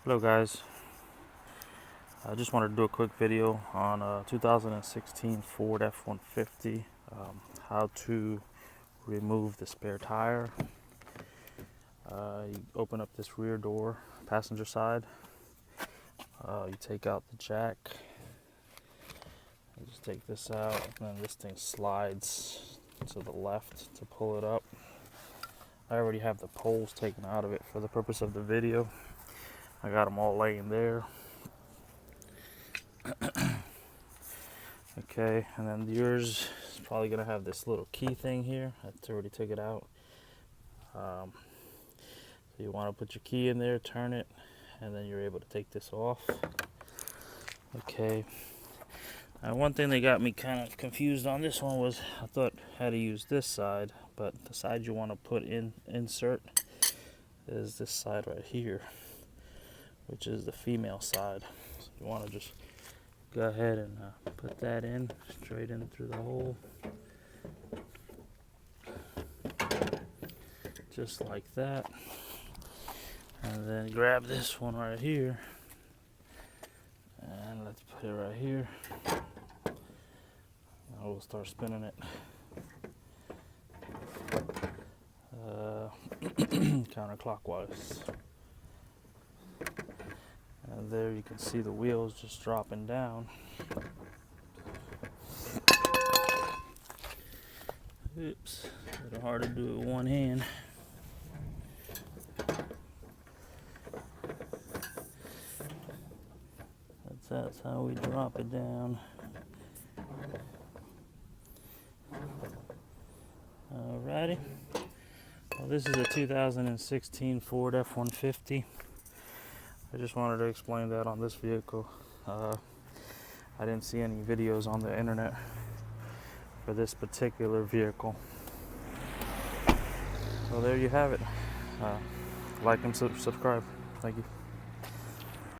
Hello guys, I just wanted to do a quick video on a 2016 Ford F-150, how to remove the spare tire. You open up this rear door, passenger side, you take out the jack, you just take this out, and then this thing slides to the left to pull it up. I already have the poles taken out of it for the purpose of the video. I got them all laying there. Okay, and then yours is probably gonna have this little key thing here. I already took it out. So you want to put your key in there, turn it, and then you're able to take this off. Okay. One thing that got me kind of confused on this one was I thought I had to use this side, but the side you want to put in insert is this side right here, which is the female side. So you want to just go ahead and put that in straight in through the hole, just like that, and then grab this one right here and let's put it right here. Now we'll start spinning it counterclockwise, and there you can see the wheels just dropping down. Oops, a little hard to do with one hand. That's how we drop it down. Alrighty. Well, this is a 2016 Ford F-150. I just wanted to explain that on this vehicle. I didn't see any videos on the internet for this particular vehicle. So there you have it. Like and subscribe. Thank you.